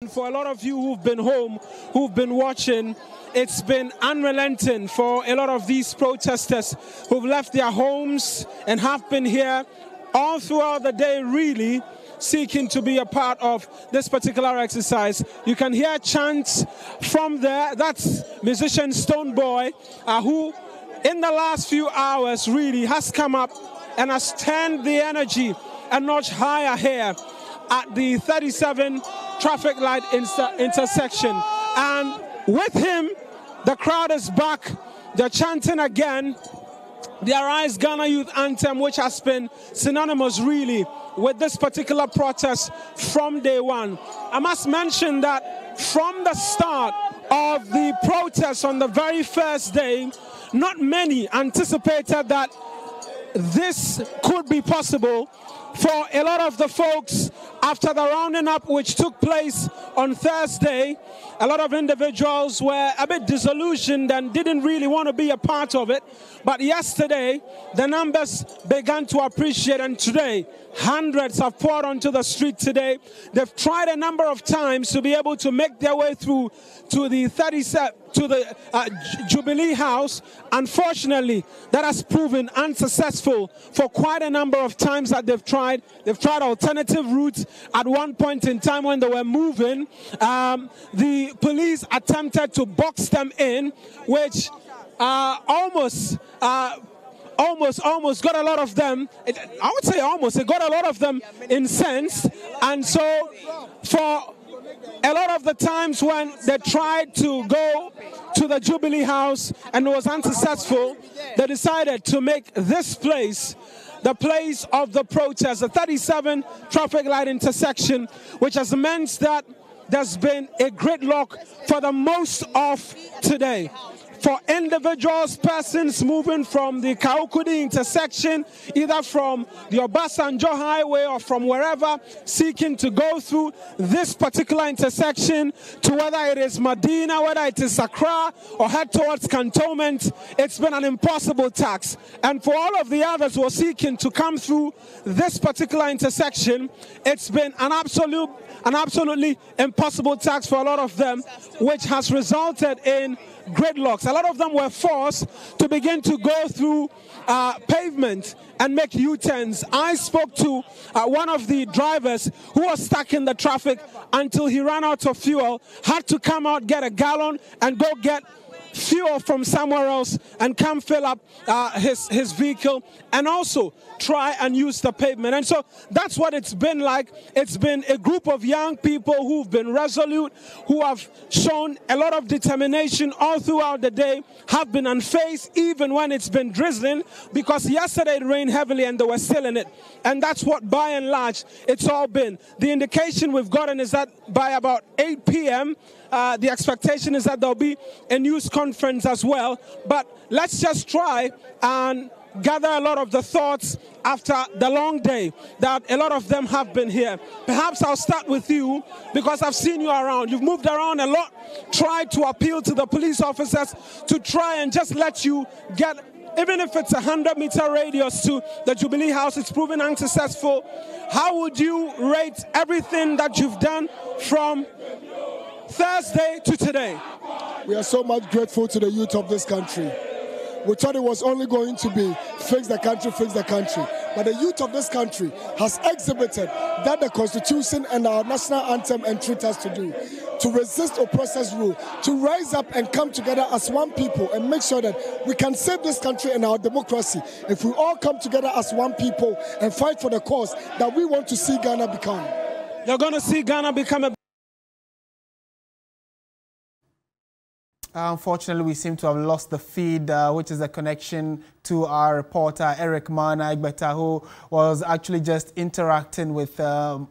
For a lot of you who've been home, who've been watching, it's been unrelenting for a lot of these protesters who've left their homes and have been here all throughout the day, really seeking to be a part of this particular exercise. You can hear chants from there. That's musician Stoneboy, who in the last few hours really has come up and has turned the energy a notch higher here at the 37 traffic light intersection. And with him, the crowd is back. They're chanting again the Arise Ghana Youth Anthem, which has been synonymous really with this particular protest from day one. I must mention that from the start of the protest on the very first day, not many anticipated that this could be possible. For a lot of the folks, after the rounding up which took place on Thursday, a lot of individuals were a bit disillusioned and didn't really want to be a part of it. But yesterday, the numbers began to appreciate, and today, hundreds have poured onto the street today. They've tried a number of times to be able to make their way through to the Jubilee House. Unfortunately, that has proven unsuccessful for quite a number of times that they've tried. They've tried alternative routes. At one point in time when they were moving, the police attempted to box them in, which almost got a lot of them, I would say almost, it got a lot of them incensed. And so for a lot of the times when they tried to go to the Jubilee House and it was unsuccessful, they decided to make this place the place of the protest, the 37 traffic light intersection, which has meant that there's been a gridlock for the most of today. For individuals, persons moving from the Kaukudi intersection, either from the Obasanjo Highway or from wherever, seeking to go through this particular intersection to whether it is Medina, whether it is Accra, or head towards Cantonment, it's been an impossible task. And for all of the others who are seeking to come through this particular intersection, it's been an absolutely impossible task for a lot of them, which has resulted in gridlocks. A lot of them were forced to begin to go through pavement and make U-turns. I spoke to one of the drivers who was stuck in the traffic until he ran out of fuel, had to come out, get a gallon, and go get fuel from somewhere else and come fill up his vehicle and also try and use the pavement. And so that's what it's been like. It's been a group of young people who've been resolute, who have shown a lot of determination all throughout the day, have been unfazed even when it's been drizzling, because yesterday it rained heavily and they were still in it. And that's what by and large it's all been. The indication we've gotten is that by about 8 p.m. The expectation is that there'll be a news conference as well. But let's just try and gather a lot of the thoughts after the long day that a lot of them have been here. Perhaps I'll start with you because I've seen you around. You've moved around a lot, tried to appeal to the police officers to try and just let you get, even if it's a 100-meter radius to the Jubilee House. It's proven unsuccessful. How would you rate everything that you've done from Thursday to today? We are so much grateful to the youth of this country. We thought it was only going to be fix the country. But the youth of this country has exhibited that the Constitution and our national anthem entreat us to do, to resist oppressors' rule, to rise up and come together as one people and make sure that we can save this country and our democracy if we all come together as one people and fight for the cause that we want to see Ghana become. You're going to see Ghana become a... Unfortunately, we seem to have lost the feed, which is the connection to our reporter, Eric Mana Igbeta, who was actually just interacting with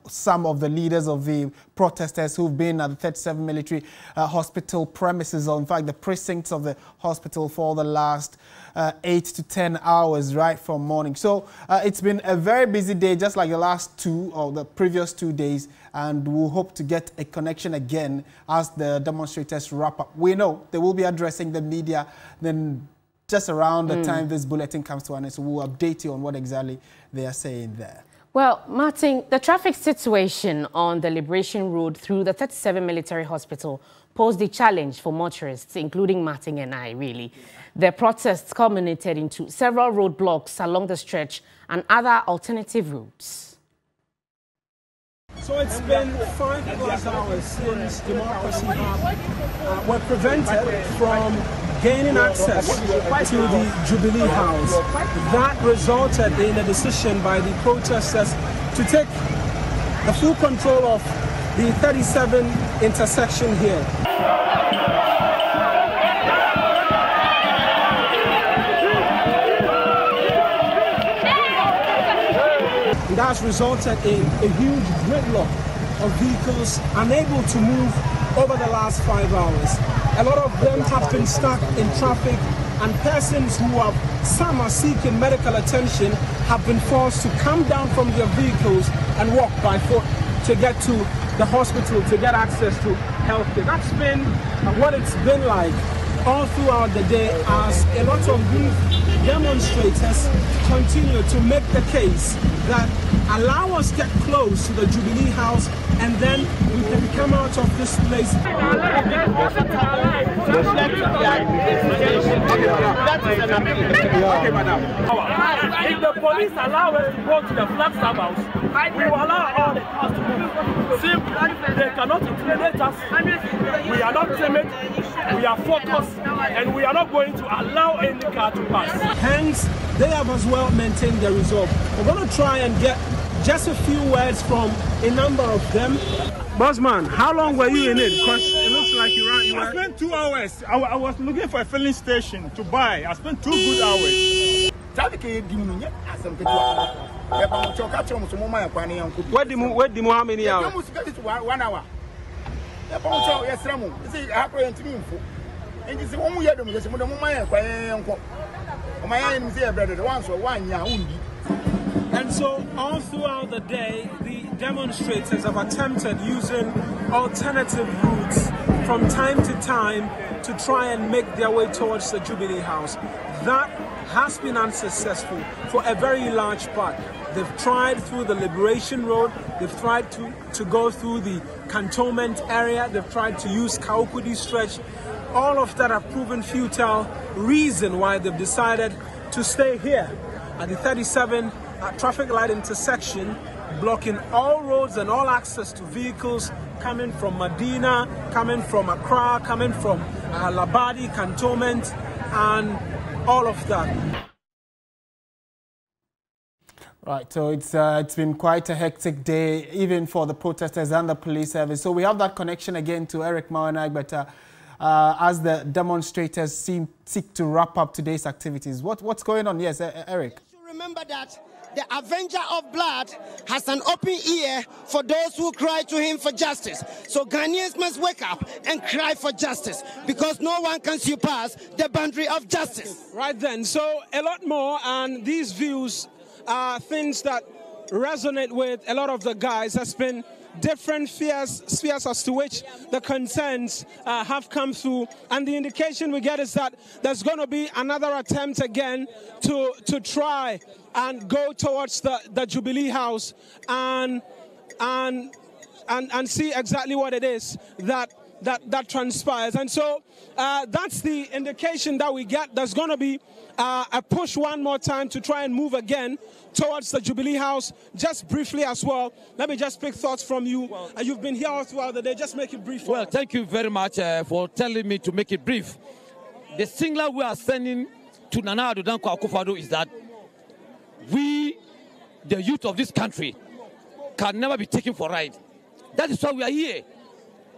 some of the leaders of the protesters who've been at the 37 military hospital premises, or in fact, the precincts of the hospital for the last 8 to 10 hours, right from morning. So it's been a very busy day, just like the last two or the previous 2 days, and we'll hope to get a connection again as the demonstrators wrap up. We know they will be addressing the media then just around the time this bulletin comes to an end, so we'll update you on what exactly they are saying there. Well, Martin, the traffic situation on the Liberation Road through the 37 Military Hospital posed a challenge for motorists, including Martin and I, really. The protests culminated into several roadblocks along the stretch and other alternative routes. So it's been 5+ hours since Democracy Hub were prevented from gaining access to the Jubilee House. That resulted in a decision by the protesters to take the full control of the 37 intersection here. That has resulted in a huge gridlock of vehicles unable to move over the last 5 hours. A lot of them have been stuck in traffic, and persons who some are seeking medical attention have been forced to come down from their vehicles and walk by foot to get to the hospital to get access to healthcare. That's been what it's been like all throughout the day, as a lot of these demonstrators continue to make the case that allow us to get close to the Jubilee House and then we can come out of this place. If the police allow us to go to the Flagstaff House, we will allow all the cars to move. Simply, they cannot intimidate us. We are not timid, we are focused, and we are not going to allow any car to pass. Hence, they have as well maintained their resolve. We're going to try and get just a few words from a number of them. Bossman, how long were you in it? Because it looks like you I spent 2 hours. I was looking for a filling station to buy. I spent 2 good hours. Where did how many hours? 1 hour. And so all throughout the day, the demonstrators have attempted using alternative routes from time to time to try and make their way towards the Jubilee House. That has been unsuccessful for a very large part. They've tried through the Liberation Road, they've tried to go through the cantonment area, they've tried to use Kaukudi stretch. All of that have proven futile, reason why they've decided to stay here at the 37 traffic light intersection, blocking all roads and all access to vehicles coming from Medina, coming from Accra, coming from Labadi, cantonment, and all of that. Right, so it's been quite a hectic day, even for the protesters and the police service. So we have that connection again to Eric Mawanag, but as the demonstrators seek to wrap up today's activities. What's going on? Yes, Eric. You should remember that the Avenger of Blood has an open ear for those who cry to him for justice. So Ghanaians must wake up and cry for justice, because no one can surpass the boundary of justice. Right then, so a lot more, and these views are things that resonate with a lot of the guys. There's been different spheres as to which the concerns have come through, and the indication we get is that there's going to be another attempt again to try and go towards the Jubilee House and see exactly what it is that transpires. And so that's the indication that we get. There's going to be a push one more time to try and move again towards the Jubilee House. Just briefly as well, let me just pick thoughts from you. You've been here all throughout the day. Just make it brief. Well, thank you very much for telling me to make it brief. The signal we are sending to Nana Addo Dankwa Akufo-Addo is that we, the youth of this country, can never be taken for a ride. That is why we are here.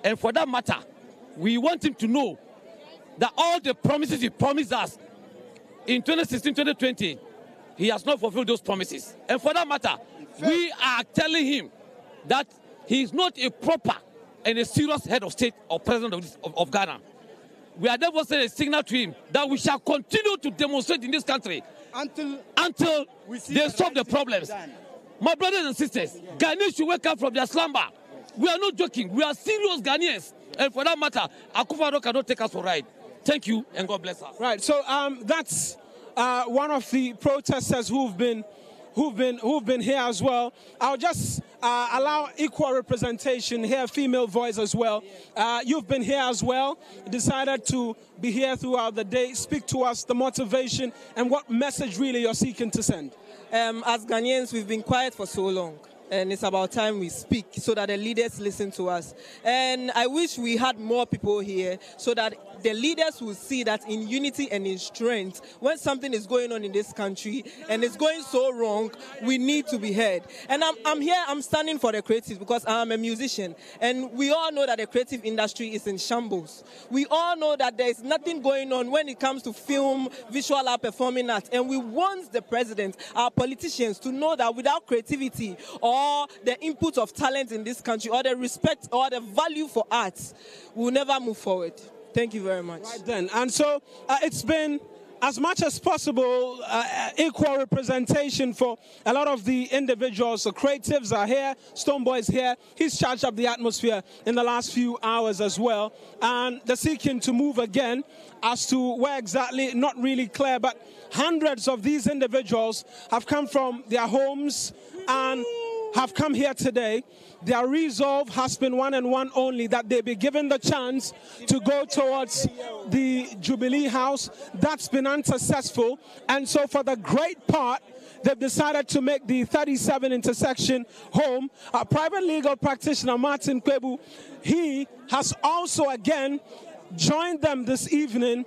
And for that matter, we want him to know that all the promises he promised us in 2016, 2020, he has not fulfilled those promises. And for that matter, we are telling him that he is not a proper and a serious head of state or president of Ghana. We are therefore sending a signal to him that we shall continue to demonstrate in this country until they solve the problems. My brothers and sisters, Ghanaians should wake up from their slumber. We are not joking. We are serious Ghanaians. And for that matter, Akufo-Addo cannot take us for a ride. Thank you, and God bless us. Right, so that's one of the protesters who've who've been here as well. I'll just allow equal representation here, female voice as well. You've been here as well, decided to be here throughout the day. Speak to us, the motivation, and what message really you're seeking to send. As Ghanaians, we've been quiet for so long. And it's about time we speak so that the leaders listen to us. And I wish we had more people here so that the leaders will see that in unity and in strength, when something is going on in this country and it's going so wrong, we need to be heard. And I'm here, I'm standing for the creatives because I'm a musician. And we all know that the creative industry is in shambles. We all know that there is nothing going on when it comes to film, visual art, performing arts. And we want the president, our politicians, to know that without creativity or the input of talent in this country or the respect or the value for arts, we'll never move forward. Thank you very much. Right then. And so it's been, as much as possible, equal representation for a lot of the individuals. The creatives are here. Stonebwoy is here. He's charged up the atmosphere in the last few hours as well. And they're seeking to move again as to where exactly, not really clear, but hundreds of these individuals have come from their homes and have come here today. Their resolve has been one and one only, that they be given the chance to go towards the Jubilee House. That's been unsuccessful. And so for the great part, they've decided to make the 37 intersection home. A private legal practitioner, Martin Kwebu, he has also again joined them this evening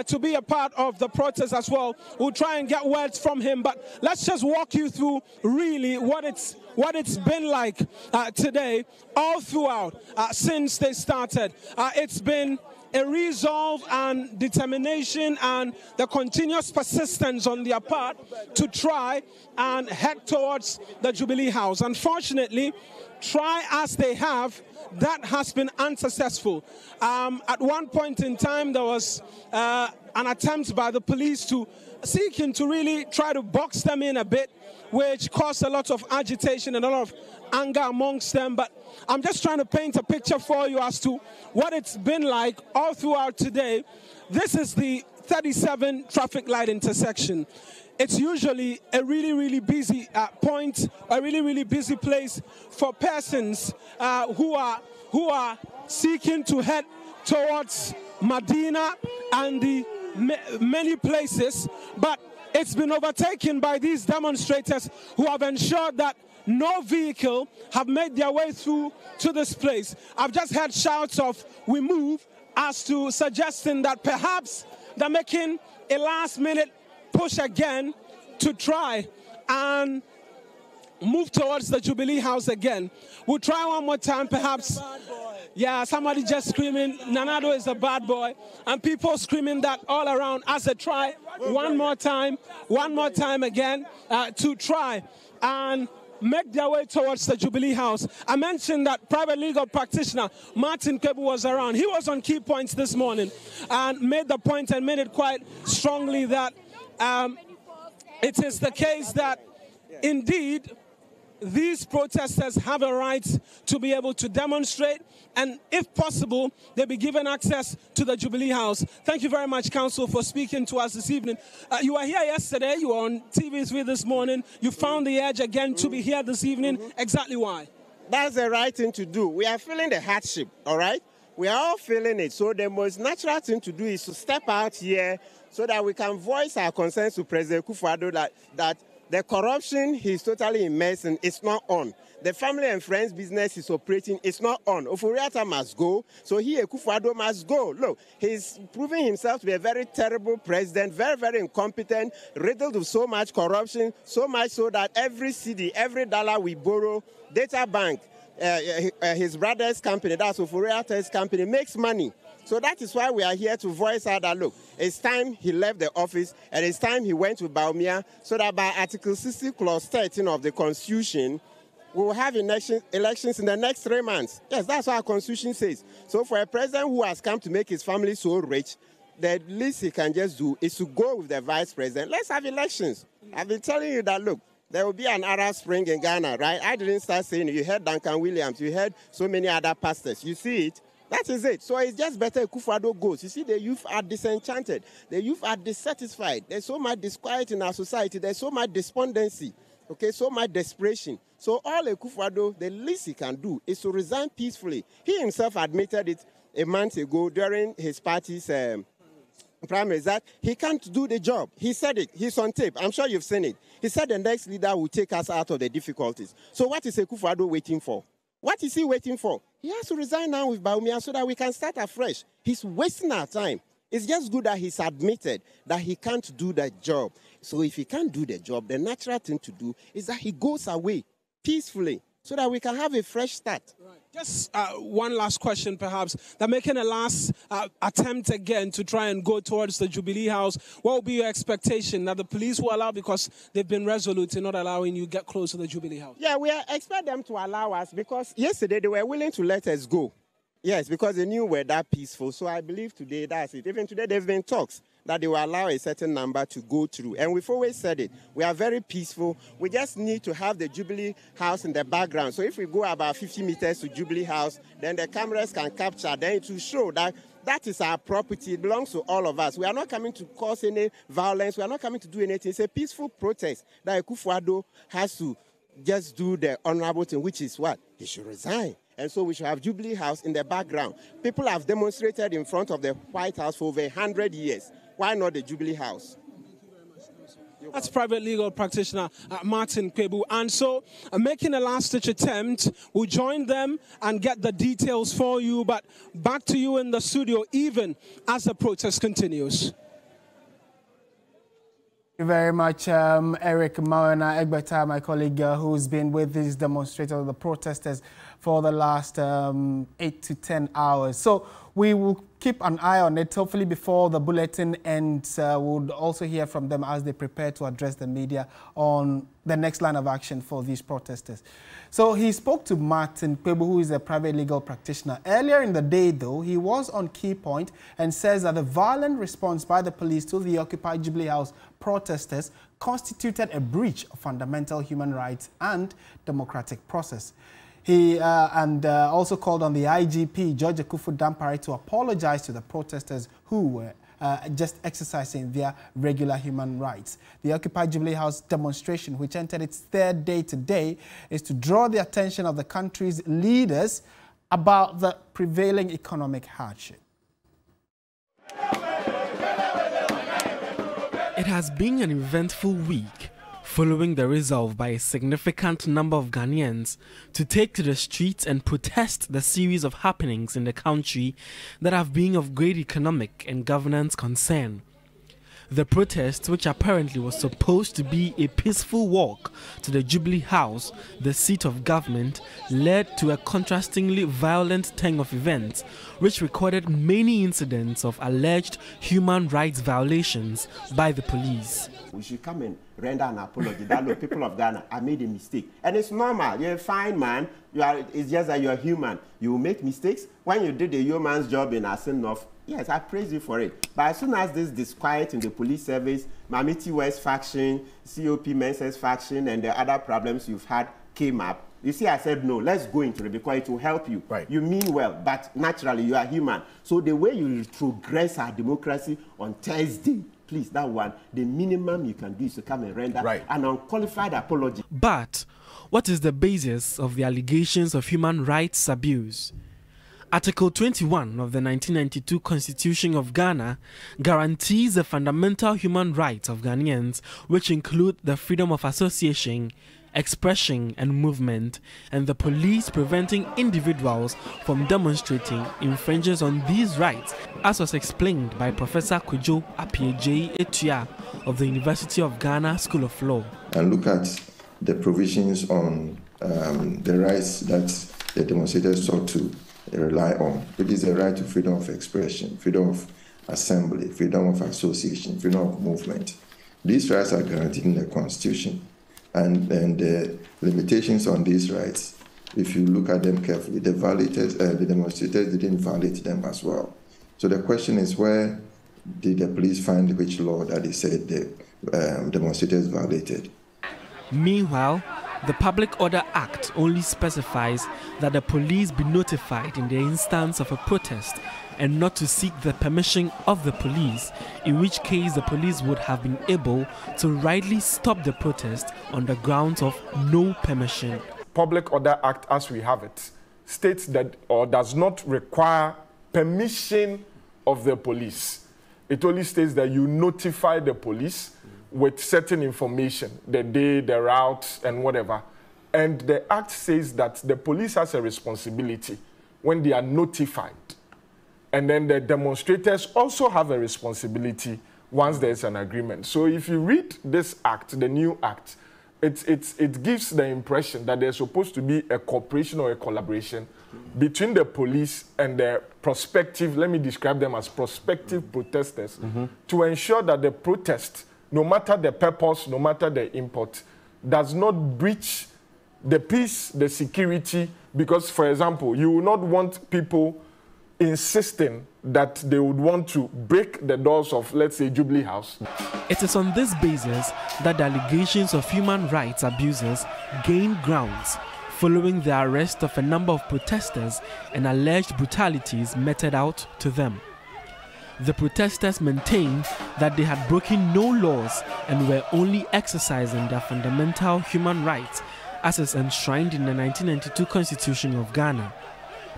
to be a part of the protest as well. We'll try and get words from him, but let's just walk you through really what it's been like today, all throughout since they started. It's been a resolve and determination and the continuous persistence on their part to try and head towards the Jubilee House. Unfortunately, try as they have, that has been unsuccessful. At one point in time, there was an attempt by the police to seeking to really try to box them in a bit, which caused a lot of agitation and a lot of anger amongst them. But I'm just trying to paint a picture for you as to what it's been like all throughout today. This is the 37 traffic light intersection. It's usually a really, really busy point, a really, really busy place for persons who are seeking to head towards Medina and the many places. But it's been overtaken by these demonstrators who have ensured that no vehicle have made their way through to this place. I've just heard shouts of "we move" as to suggesting that perhaps they're making a last-minute push again to try and move towards the Jubilee House again. We'll try one more time, perhaps. Yeah, somebody just screaming, Nanado is a bad boy. And people screaming that all around as they try one more time again to try and make their way towards the Jubilee House. I mentioned that private legal practitioner Martin Kwebu was around. He was on Key Points this morning and made the point and made it quite strongly that it is the case that indeed these protesters have a right to be able to demonstrate, and if possible, they'll be given access to the Jubilee House. Thank you very much, Council, for speaking to us this evening. You were here yesterday, you were on TV3 this morning, you found the urge again to be here this evening. Exactly why? That's the right thing to do. We are feeling the hardship, all right? We are all feeling it, so the most natural thing to do is to step out here so that we can voice our concerns to President Akufo-Addo that the corruption he's totally immersed in is not on. The family and friends business is operating, it's not on. Oforiatta must go, so he, Akufo-Addo, must go. Look, he's proving himself to be a very terrible president, very, very incompetent, riddled with so much corruption, so much so that every cedi, every dollar we borrow, Data Bank, his brother's company, that's Oforiatta's company, makes money. So that is why we are here to voice out that, look, it's time he left the office and it's time he went to Baumia so that by Article 60, Clause 13 of the Constitution, we will have elections in the next 3 months. Yes, that's what our Constitution says. So for a president who has come to make his family so rich, the least he can just do is to go with the vice president. Let's have elections. I've been telling you that, look, there will be an Arab Spring in Ghana, right? I didn't start saying it. You heard Duncan Williams. You heard so many other pastors. You see it? That is it. So it's just better Akufo-Addo goes. You see, the youth are disenchanted. The youth are dissatisfied. There's so much disquiet in our society. There's so much despondency. Okay, so much desperation. So all Akufo-Addo, the least he can do is to resign peacefully. He himself admitted it a month ago during his party's primaries that he can't do the job. He said it. He's on tape. I'm sure you've seen it. He said the next leader will take us out of the difficulties. So what is Akufo-Addo waiting for? What is he waiting for? He has to resign now with Bawumia so that we can start afresh. He's wasting our time. It's just good that he's admitted that he can't do the job. So if he can't do the job, the natural thing to do is that he goes away peacefully so that we can have a fresh start. Right. Just one last question, perhaps. They're making a last attempt again to try and go towards the Jubilee House. What will be your expectation that the police will allow, because they've been resolute in not allowing you get close to the Jubilee House? Yeah, we expect them to allow us because yesterday they were willing to let us go. Yes, because they knew we're that peaceful. So I believe today that's it. Even today there've been talks that they will allow a certain number to go through. And we've always said it. We are very peaceful. We just need to have the Jubilee House in the background. So if we go about 50 meters to Jubilee House, then the cameras can capture. Then it will show that that is our property. It belongs to all of us. We are not coming to cause any violence. We are not coming to do anything. It's a peaceful protest that Akufo-Addo has to just do the honorable thing, which is what? He should resign. And so we should have Jubilee House in the background. People have demonstrated in front of the White House for over 100 years. Why not the Jubilee House? That's private legal practitioner Martin Kwebu. And so making a last-ditch attempt, we'll join them and get the details for you. But back to you in the studio, even as the protest continues. Thank you very much, Eric Mawana Egbeta, my colleague who's been with these demonstrators, the protesters, for the last 8 to 10 hours. So we will keep an eye on it. Hopefully before the bulletin ends, we'll also hear from them as they prepare to address the media on the next line of action for these protesters. So he spoke to Martin Kwebu, who is a private legal practitioner. Earlier in the day, though, he was on Key Point and says that the violent response by the police to the Occupy Jubilee House protesters constituted a breach of fundamental human rights and democratic process. He also called on the IGP, George Akuffo-Dampare, to apologize to the protesters who were just exercising their regular human rights. The Occupy Jubilee House demonstration, which entered its third day today, is to draw the attention of the country's leaders about the prevailing economic hardship. It has been an eventful week, following the resolve by a significant number of Ghanaians to take to the streets and protest the series of happenings in the country that have been of great economic and governance concern. The protest, which apparently was supposed to be a peaceful walk to the Jubilee House, the seat of government, led to a contrastingly violent turn of events, which recorded many incidents of alleged human rights violations by the police. We should come and render an apology that, look, people of Ghana, I made a mistake. And it's normal. You're a fine man. It's just that you're human. You will make mistakes. When you did the yeoman's job in Asinov, yes, I praise you for it. But as soon as this disquiet in the police service, Mamiti West faction, COP Menses faction, and the other problems you've had came up, you see, I said, no, let's go into it because it will help you. Right. You mean well, but naturally, you are human. So the way you progress our democracy on Thursday, please, that one, the minimum you can do is to come and render an unqualified apology. But what is the basis of the allegations of human rights abuse? Article 21 of the 1992 Constitution of Ghana guarantees the fundamental human rights of Ghanaians, which include the freedom of association, expression and movement, and the police preventing individuals from demonstrating infringes on these rights, as was explained by Professor Kwejo Appiagyei Etua of the University of Ghana School of Law. And look at the provisions on the rights that the demonstrators sought to rely on, which is the right to freedom of expression, freedom of assembly, freedom of association, freedom of movement. These rights are guaranteed in the Constitution. And the limitations on these rights, if you look at them carefully, the demonstrators didn't violate them as well. So the question is, where did the police find which law that they said the demonstrators violated? Meanwhile, the Public Order Act only specifies that the police be notified in the instance of a protest and not to seek the permission of the police, in which case the police would have been able to rightly stop the protest on the grounds of no permission. Public Order Act, as we have it, states that or does not require permission of the police. It only states that you notify the police with certain information, the day, the route, and whatever. And the Act says that the police has a responsibility when they are notified. And then the demonstrators also have a responsibility once there's an agreement. So if you read this Act, the new Act, it gives the impression that there's supposed to be a cooperation or a collaboration between the police and the prospective, let me describe them as prospective protesters, to ensure that the protest, no matter the purpose, no matter the import, does not breach the peace, the security, because, for example, you will not want people insisting that they would want to break the doors of, let's say, Jubilee House. It is on this basis that the allegations of human rights abuses gain grounds following the arrest of a number of protesters and alleged brutalities meted out to them. The protesters maintained that they had broken no laws and were only exercising their fundamental human rights as is enshrined in the 1992 Constitution of Ghana.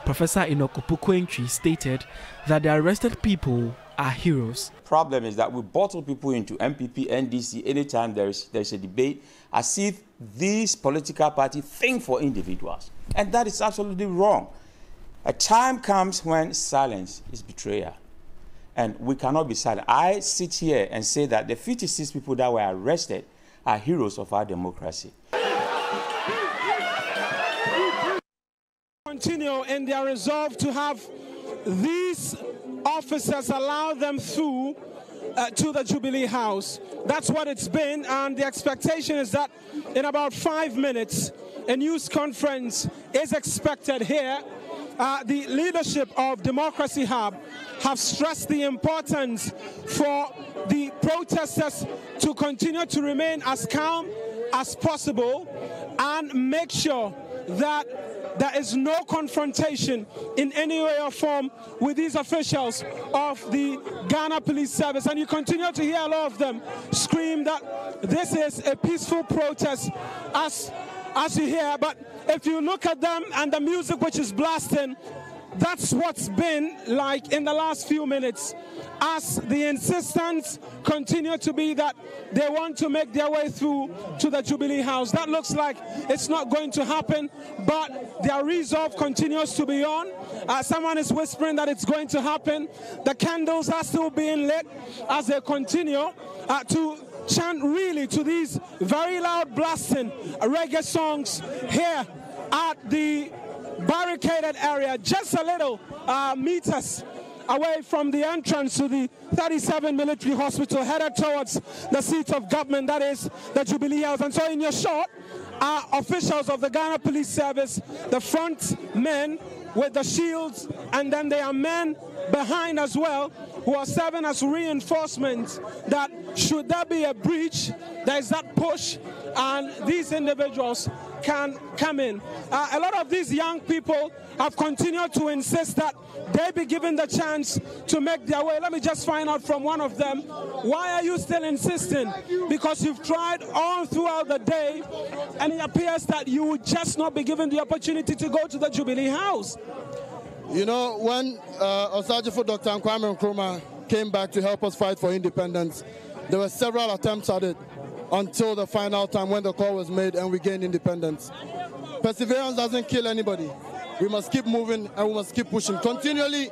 Professor Enoch Opoku-Antwi stated that the arrested people are heroes. Problem is that we bottle people into MPP, NDC anytime there's a debate, as if these political parties think for individuals. And that is absolutely wrong. A time comes when silence is betrayal. And we cannot be silent. I sit here and say that the 56 people that were arrested are heroes of our democracy. Continue in their resolve to have these officers allow them through to the Jubilee House. That's what it's been, and the expectation is that in about 5 minutes, a news conference is expected here. The leadership of Democracy Hub have stressed the importance for the protesters to continue to remain as calm as possible and make sure that there is no confrontation in any way or form with these officials of the Ghana Police Service. And you continue to hear a lot of them scream that this is a peaceful protest, as you hear. But if you look at them and the music which is blasting, that's what's been like in the last few minutes, as the insistence continue to be that they want to make their way through to the Jubilee House. That looks like it's not going to happen, but their resolve continues to be on. Someone is whispering that it's going to happen. The candles are still being lit as they continue to chant really to these very loud blasting reggae songs here at the barricaded area, just a little meters away from the entrance to the 37 military hospital, headed towards the seat of government, that is the Jubilee House. And so in your shot are officials of the Ghana Police Service, the front men with the shields, and then there are men behind as well who are serving as reinforcements that should there be a breach, there is that push and these individuals can come in. A lot of these young people have continued to insist that they be given the chance to make their way. Let me just find out from one of them, why are you still insisting? Because you've tried all throughout the day and it appears that you would just not be given the opportunity to go to the Jubilee House. You know, when Osajifo Dr. Kwame Nkrumah came back to help us fight for independence, there were several attempts at it until the final time when the call was made and we gained independence. Perseverance doesn't kill anybody. We must keep moving and we must keep pushing. Continually,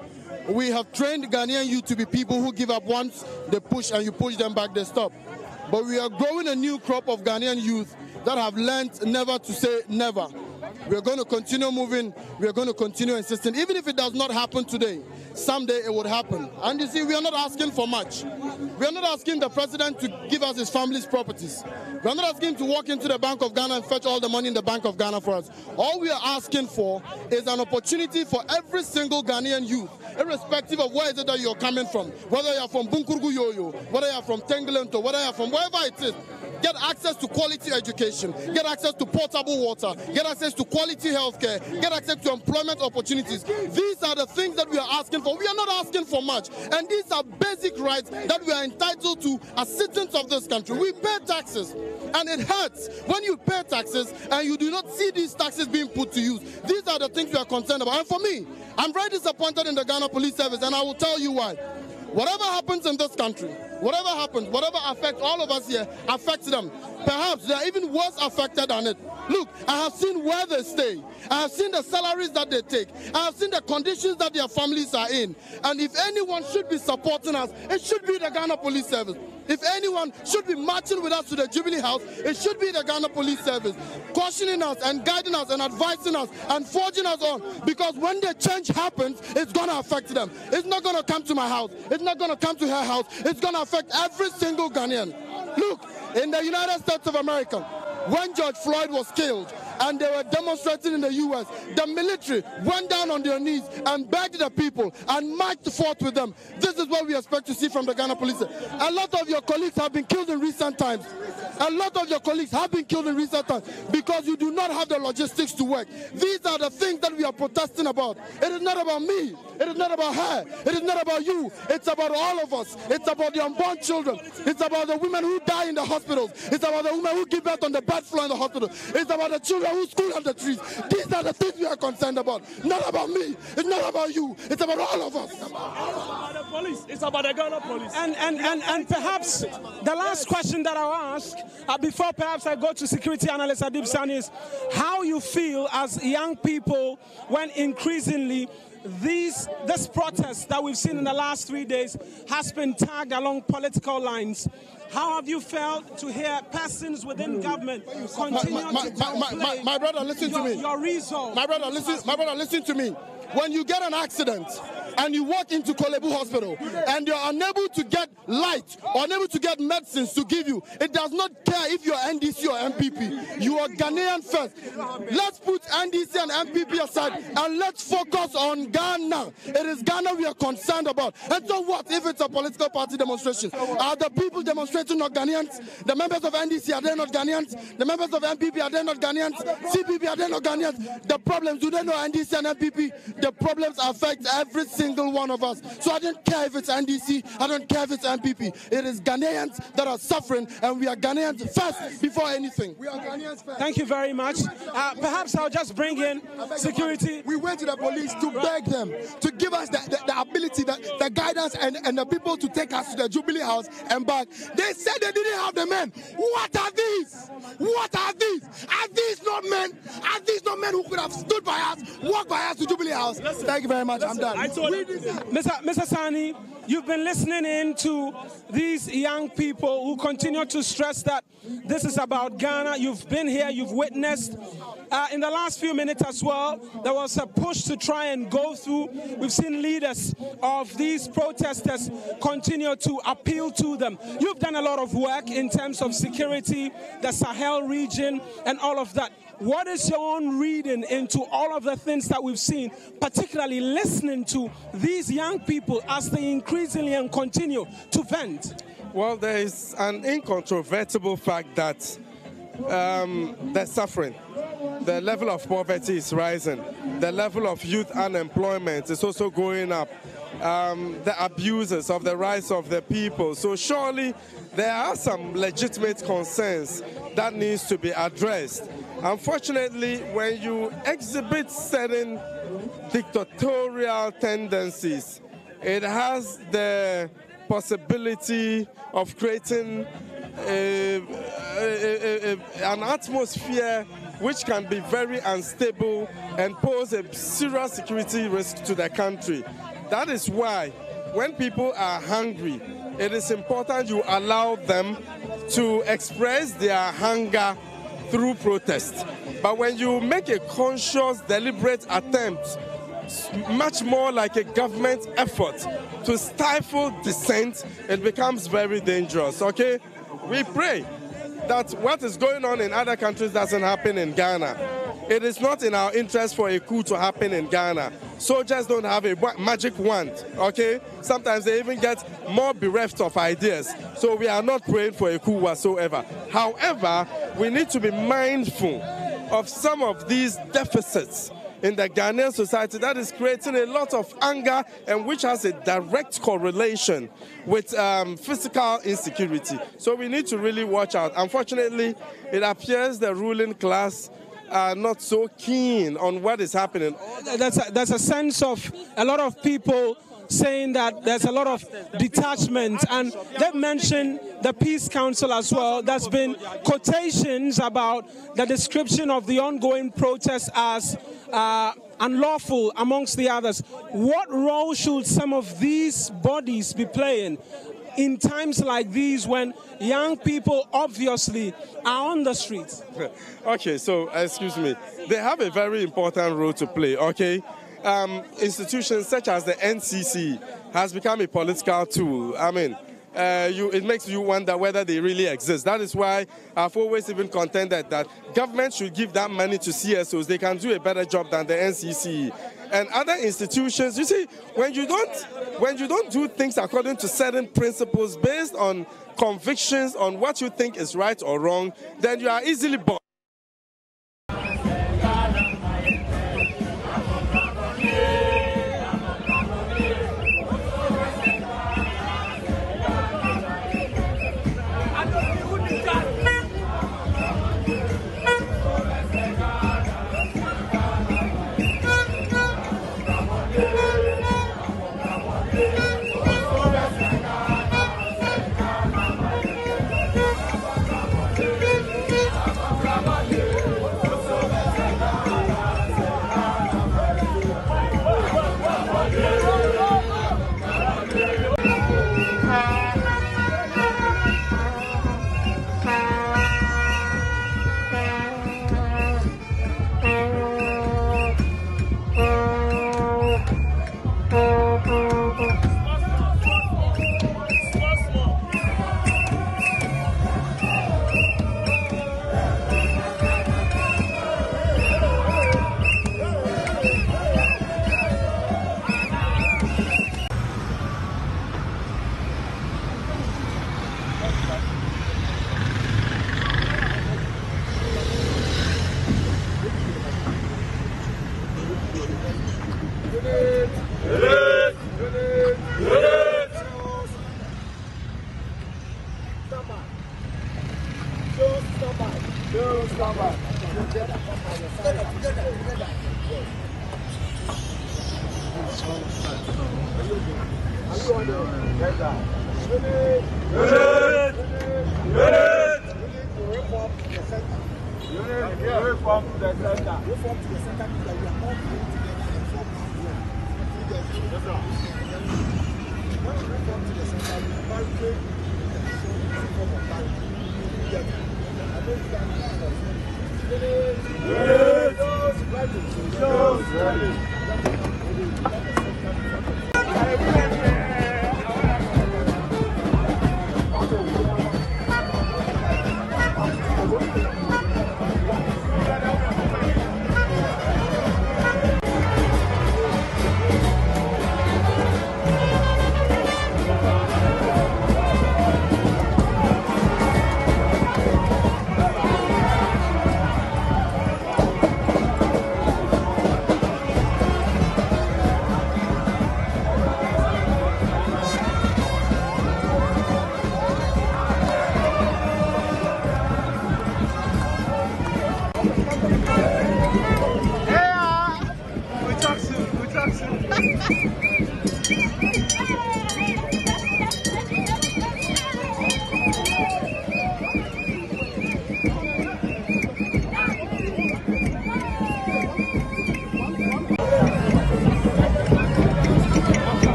we have trained Ghanaian youth to be people who give up once they push and you push them back, they stop. But we are growing a new crop of Ghanaian youth that have learned never to say never. We are going to continue moving. We are going to continue insisting. Even if it does not happen today, someday it would happen. And you see, we are not asking for much. We are not asking the president to give us his family's properties. We are not asking him to walk into the Bank of Ghana and fetch all the money in the Bank of Ghana for us. All we are asking for is an opportunity for every single Ghanaian youth, irrespective of where is it that you're coming from, whether you're from Bunkurgu Yoyo, whether you're from Tengelento, whether you're from wherever it is, get access to quality education, get access to potable water, get access to quality healthcare, get access to employment opportunities. These are the things that we are asking for. We are not asking for much. And these are basic rights that we are entitled to as citizens of this country. We pay taxes, and it hurts when you pay taxes and you do not see these taxes being put to use. These are the things we are concerned about. And for me, I'm very disappointed in the Ghana Police Service, and I will tell you why. Whatever happens in this country, whatever happens, whatever affects all of us here, affects them. Perhaps they are even worse affected than it. Look, I have seen where they stay. I have seen the salaries that they take. I have seen the conditions that their families are in. And if anyone should be supporting us, it should be the Ghana Police Service. If anyone should be marching with us to the Jubilee House, it should be the Ghana Police Service, cautioning us and guiding us and advising us and forging us on. Because when the change happens, it's going to affect them. It's not going to come to my house. It's not going to come to her house. It's going to affect every single Ghanaian. Look, in the United States of America, when George Floyd was killed and they were demonstrating in the U.S., the military went down on their knees and begged the people and marched forth with them. This is what we expect to see from the Ghana Police. A lot of your colleagues have been killed in recent times. A lot of your colleagues have been killed in recent times because you do not have the logistics to work. These are the things that we are protesting about. It is not about me. It is not about her. It is not about you. It's about all of us. It's about the unborn children. It's about the women who die in the hospitals. It's about the women who give birth on the bed floor in the hospital. It's about the children who school under trees. These are the things we are concerned about. Not about me. It's not about you. It's about all of us. It's about the police. It's about the Ghana police. And perhaps the last question that I'll ask, before perhaps I go to security analyst Adib Sani, is how you feel as young people when increasingly this protest that we've seen in the last 3 days has been tagged along political lines. How have you felt to hear persons within government continue to downplay my brother, listen to me. Your resolve. My brother, listen to me. When you get an accident and you walk into Kolebu Hospital and you're unable to get light or unable to get medicines to give you, it does not care if you're NDC or MPP. You are Ghanaian first. Let's put NDC and MPP aside and let's focus on Ghana. It is Ghana we are concerned about. And so what if it's a political party demonstration? Are the people demonstrating not Ghanaians? The members of NDC, are they not Ghanaians? The members of MPP, are they not Ghanaians? CPP, are they not Ghanaians? The problems, do they know NDC and MPP? The problems affect every single one of us. So I don't care if it's NDC, I don't care if it's MPP. It is Ghanaians that are suffering, and we are Ghanaians first before anything. We are Ghanaians first. Thank you very much. Perhaps I'll just bring in security. We went to the police to beg them to give us the ability, the guidance, and the people to take us to the Jubilee House and back. They said they didn't have the men. What are these? What are these? Are these not men? Are these not men who could have stood by us, walked by us to Jubilee House? Thank you very much. I'm done. Mr. Sani, you've been listening in to these young people who continue to stress that this is about Ghana. You've been here, you've witnessed. In the last few minutes as well, there was a push to try and go through. We've seen leaders of these protesters continue to appeal to them. You've done a lot of work in terms of security, the Sahel region, and all of that. What is your own reading into all of the things that we've seen, particularly listening to these young people as they increasingly and continue to vent? Well, there is an incontrovertible fact that they're suffering. The level of poverty is rising. The level of youth unemployment is also going up. The abuses of the rights of the people. So surely there are some legitimate concerns that needs to be addressed. Unfortunately, when you exhibit certain dictatorial tendencies, it has the possibility of creating an atmosphere which can be very unstable and pose a serious security risk to the country. That is why when people are hungry, it is important you allow them to express their hunger through protest. But when you make a conscious, deliberate attempt, much more like a government effort, to stifle dissent, it becomes very dangerous, okay? We pray that what is going on in other countries doesn't happen in Ghana. It is not in our interest for a coup to happen in Ghana. Soldiers don't have a magic wand, okay? Sometimes they even get more bereft of ideas. So we are not praying for a coup whatsoever. However, we need to be mindful of some of these deficits in the Ghanaian society that is creating a lot of anger and which has a direct correlation with physical insecurity. So we need to really watch out. Unfortunately, it appears the ruling class are not so keen on what is happening. There's a sense of a lot of people saying that there's a lot of detachment, and they've mentioned the Peace Council as well. There's been quotations about the description of the ongoing protests as unlawful, amongst the others. What role should some of these bodies be playing in times like these when young people obviously are on the streets? Okay, so excuse me. They have a very important role to play, okay? Institutions such as the NCC has become a political tool. I mean, it makes you wonder whether they really exist. That is why I've always even contended that government should give that money to CSOs. They can do a better job than the NCC and other institutions. You see, when you don't do things according to certain principles based on convictions on what you think is right or wrong, then you are easily bought.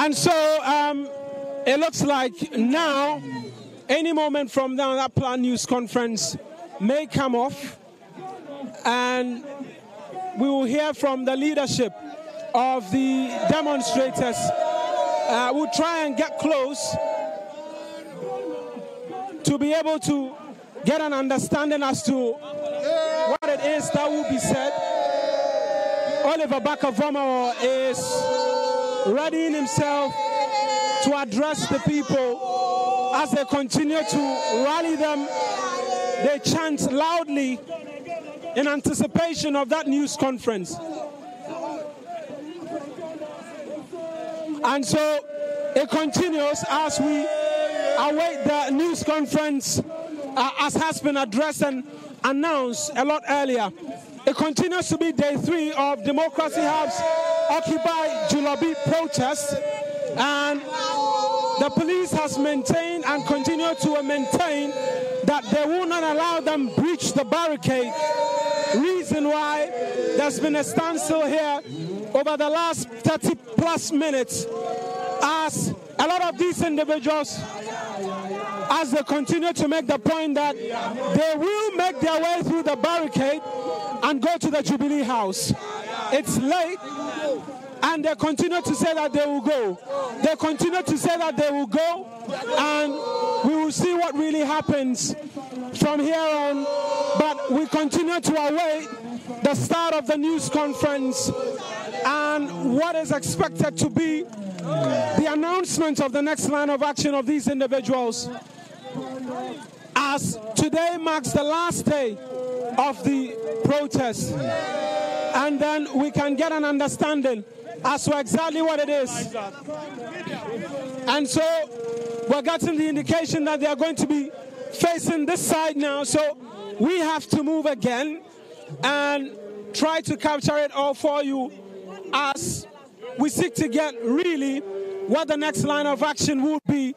And so it looks like now, any moment from now, that planned news conference may come off, and we will hear from the leadership of the demonstrators. We'll try and get close to be able to get an understanding as to what it is that will be said. Oliver Barker-Vormawor is readying himself to address the people as they continue to rally them. They chant loudly in anticipation of that news conference. And so it continues as we await the news conference, as has been addressed and announced a lot earlier. It continues to be day 3 of Democracy Hub's Occupy Julabi protest, and the police has maintained and continue to maintain that they will not allow them breach the barricade. Reason why there's been a standstill here over the last 30+ minutes, as a lot of these individuals, as they continue to make the point that they will make their way through the barricade and go to the Jubilee House. It's late, and they continue to say that they will go. They continue to say that they will go, and we will see what really happens from here on. But we continue to await the start of the news conference and what is expected to be the announcement of the next line of action of these individuals, as today marks the last day of the protest, and then we can get an understanding as to exactly what it is. And so we're getting the indication that they are going to be facing this side now, so we have to move again and try to capture it all for you as we seek to get really what the next line of action would be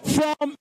from